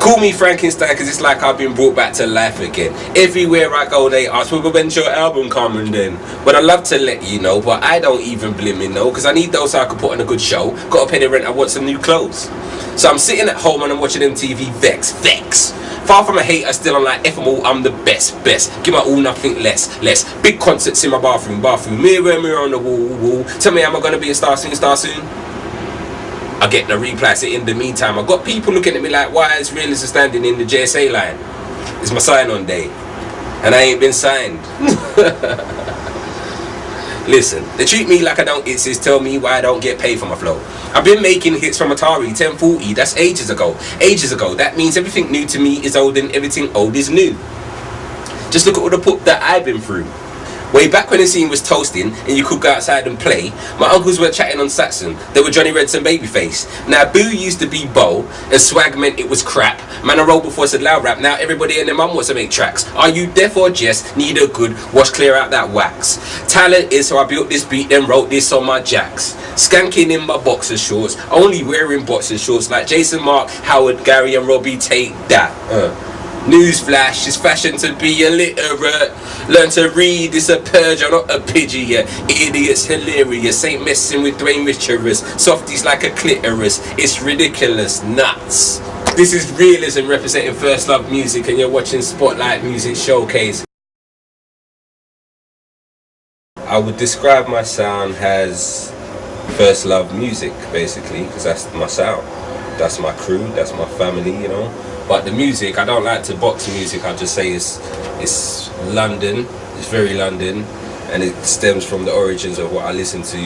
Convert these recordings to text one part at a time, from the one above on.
Call me Frankenstein because it's like I've been brought back to life again. Everywhere I go they ask, well, when's your album coming then? But I love to let you know, but I don't even blimmin' know, because I need those so I can put on a good show. Gotta pay the rent, I want some new clothes. So I'm sitting at home and I'm watching MTV Vex. Far from a hater, still I'm like, F them all, I'm the best. Give my all, nothing less. Big concerts in my bathroom. Mirror on the wall. Tell me, am I gonna be a star soon? I get the reply, say in the meantime, I got people looking at me like, why is Realism standing in the JSA line? It's my sign-on day, and I ain't been signed. Listen, they treat me like I don't exist, tell me why I don't get paid for my flow. I've been making hits from Atari 1040, that's ages ago. That means everything new to me is old and everything old is new. Just look at all the poop that I've been through. Way back when the scene was toasting and you could go outside and play, my uncles were chatting on Saxon. They were Johnny Reds and Babyface. Now Boo used to be Bo, and swag meant it was crap. Man, I rolled before I said loud rap. Now everybody and their mum wants to make tracks. Are you deaf or just need a good wash, clear out that wax? Talent is, so I built this beat, then wrote this on my jacks. Skanking in my boxer shorts, only wearing boxer shorts like Jason, Mark, Howard, Gary and Robbie. Take that. Newsflash, it's fashion to be illiterate. Learn to read, it's a purge, I'm not a pidgey, yeah. Idiots hilarious, ain't messing with Dwayne Richards. Softies like a clitoris, it's ridiculous, nuts. This is Realism representing First Love Music, and you're watching Spotlight Music Showcase. I would describe my sound as First Love Music, basically, because that's my sound. That's my crew, that's my family, you know. But the music, I don't like to box music. I just say it's London. It's very London, and it stems from the origins of what I listen to,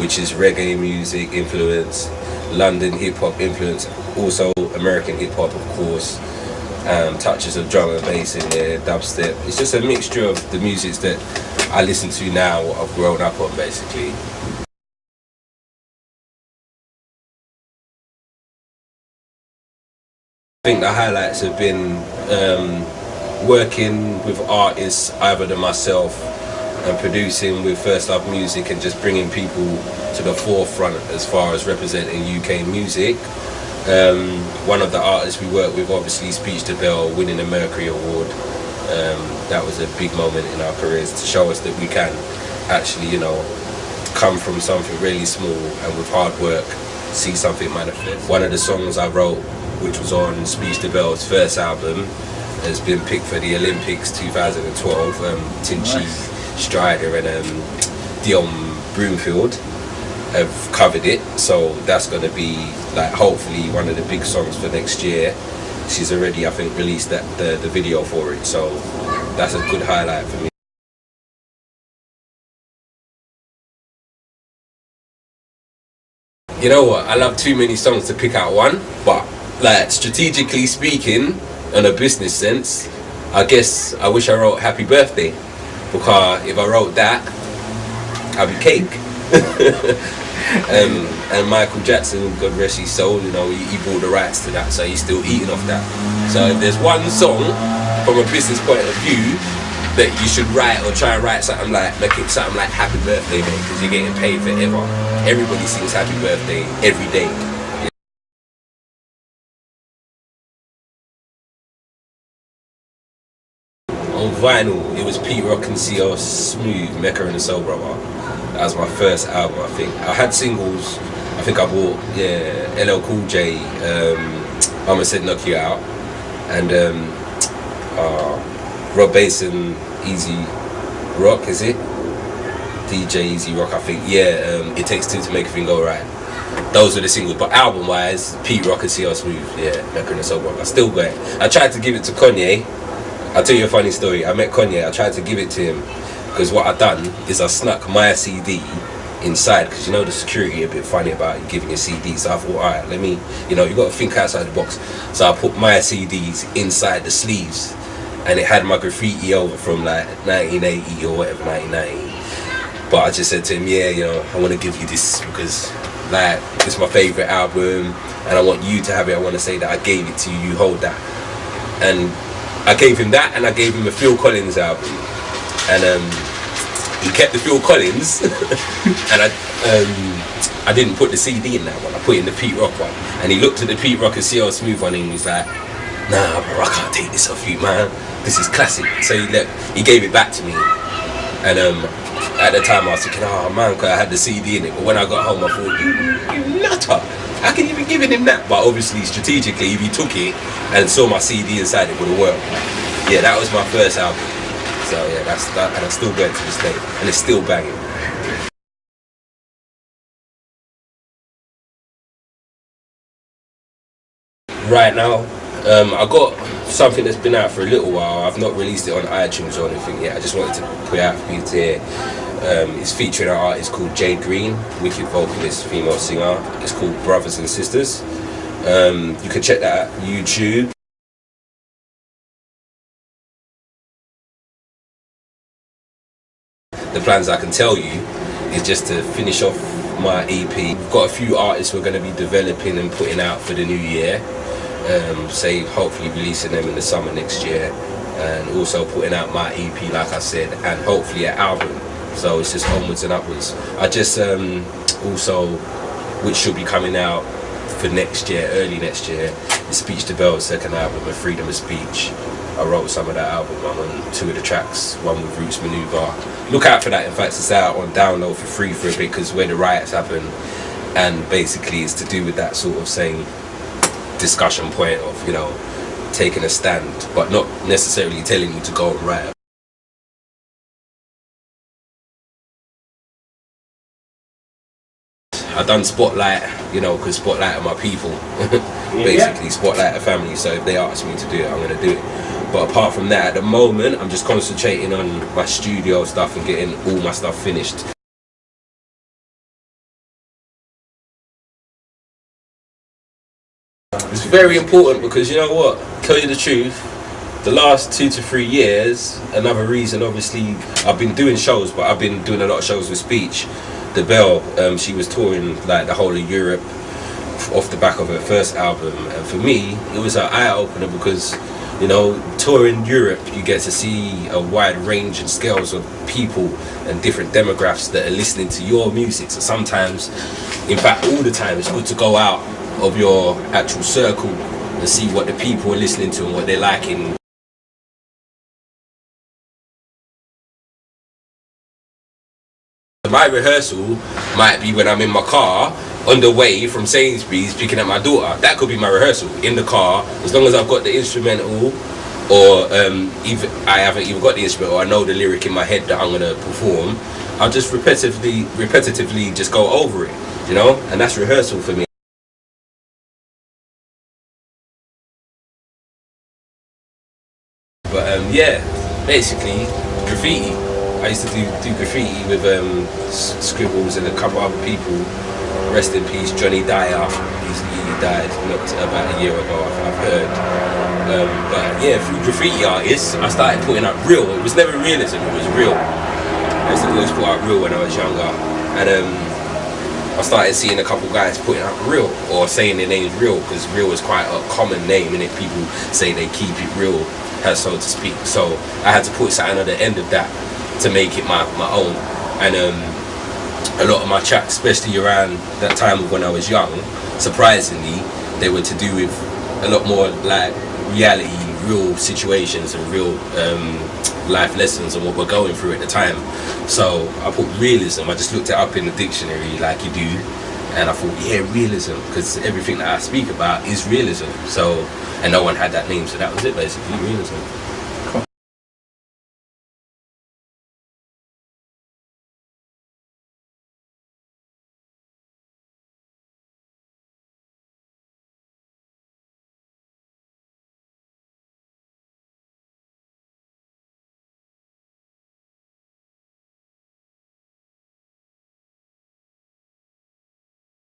which is reggae music influence, London hip hop influence, also American hip hop, of course. Touches of drum and bass in there, dubstep. It's just a mixture of the musics that I listen to now, what I've grown up on, basically. I think the highlights have been working with artists other than myself and producing with First Love Music and just bringing people to the forefront as far as representing UK music. One of the artists we worked with, obviously Speech to Bell, winning a Mercury Award. That was a big moment in our careers to show us that we can actually, you know, come from something really small and with hard work see something manifest. One of the songs I wrote, which was on Speech to Bell's first album, has been picked for the Olympics 2012. Tinchy Strider and Dion Broomfield have covered it, so that's going to be like hopefully one of the big songs for next year. She's already, I think, released the video for it, so that's a good highlight for me. You know what, I love too many songs to pick out one, but like strategically speaking, in a business sense, I guess I wish I wrote Happy Birthday, because if I wrote that, I'd be cake. And Michael Jackson, God rest his soul, you know, he bought the rights to that, so he's still eating off that. So if there's one song from a business point of view that you should write or try and write something like, make it something like Happy Birthday, mate, because you're getting paid forever. Everybody sings Happy Birthday every day. On vinyl, it was Pete Rock and CL Smooth, Mecca and the Soul Brother. That was my first album, I think. I had singles. I think I bought, LL Cool J, Mama Said Knock You Out, and Rob Bass and Easy Rock, is it? DJ Easy Rock, I think. It Takes Two to Make a Thing Go Right. Those were the singles, but album-wise, Pete Rock and CL Smooth, Mecca and the Soul Brother. I still got it. I tried to give it to Kanye. I'll tell you a funny story. I met Kanye, I tried to give it to him, because what I done is I snuck my CD inside, because you know the security a bit funny about you giving a CD, so I thought, alright, let me, you know, you got to think outside the box. So I put my CDs inside the sleeves, and it had my graffiti over from like 1980 or whatever, 1990. But I just said to him, yeah, you know, I want to give you this because like it's my favourite album and I want you to have it. I want to say that I gave it to you, you hold that. And I gave him that, and I gave him a Phil Collins album, and he kept the Phil Collins and I didn't put the CD in that one, I put it in the Pete Rock one, and he looked at the Pete Rock and CL Smooth one and he was like, nah, bro, I can't take this off you, man. This is classic. So he gave it back to me, and at the time I was thinking, oh man, because I had the CD in it. But when I got home, I thought, you nutter. How can you be giving him that? But obviously, strategically, if he took it and saw my CD inside, it would have worked. Yeah, that was my first album. So yeah, that's that, and I'm still going to this day, and it's still banging. Right now, I got something that's been out for a little while. I've not released it on iTunes or anything yet. I just wanted to put it out for you to hear. It's featuring an artist called Jade Green, wicked vocalist, female singer. It's called Brothers and Sisters. You can check that out YouTube. The plans I can tell you is just to finish off my EP. We've got a few artists we're going to be developing and putting out for the new year. Say hopefully releasing them in the summer next year, and also putting out my EP, like I said, and hopefully an album. So it's just onwards and upwards. I just also, which should be coming out for next year, early next year, is Speech to Bell's second album, A Freedom of Speech. I wrote some of that album. I'm on 2 of the tracks, one with Roots Maneuver. Look out for that. In fact, it's out on download for free for a bit, because where the riots happen, and basically it's to do with that sort of same discussion point of, you know, taking a stand, but not necessarily telling you to go and riot. I done Spotlight, you know, because Spotlight are my people. Basically, Spotlight are family, so if they ask me to do it, I'm going to do it. But apart from that, at the moment, I'm just concentrating on my studio stuff and getting all my stuff finished. It's very important because, you know what, tell you the truth, the last 2 to 3 years, another reason, obviously, I've been doing shows, but I've been doing a lot of shows with Speech. The Bell, she was touring like the whole of Europe off the back of her first album, and for me it was an eye-opener because, you know, touring Europe, you get to see a wide range and scales of people and different demographics that are listening to your music. So sometimes, in fact all the time, it's good to go out of your actual circle and see what the people are listening to and what they're liking. My rehearsal might be when I'm in my car on the way from Sainsbury's picking up my daughter. That could be my rehearsal in the car, as long as I've got the instrumental, or even I haven't even got the instrumental, I know the lyric in my head that I'm gonna perform. I'll just repetitively just go over it, you know, and that's rehearsal for me. But yeah, basically graffiti. I used to do graffiti with Scribbles and a couple other people. Rest in peace, Johnny Dyer. He died not about a year ago, I've heard. But yeah, through graffiti artists, I started putting out real. It was never realism, it was real. I used to always put out real when I was younger. And I started seeing a couple guys putting out real, or saying their name's real, because real is quite a common name, and if people say they keep it real, so to speak. So I had to put something at the end of that to make it my own. And a lot of my tracks, especially around that time of when I was young, surprisingly, they were to do with a lot more like reality, real situations and real life lessons and what we're going through at the time. So I put realism. I just looked it up in the dictionary like you do, and I thought, yeah, realism, because everything that I speak about is realism. So, and no one had that name, so that was it basically, realism.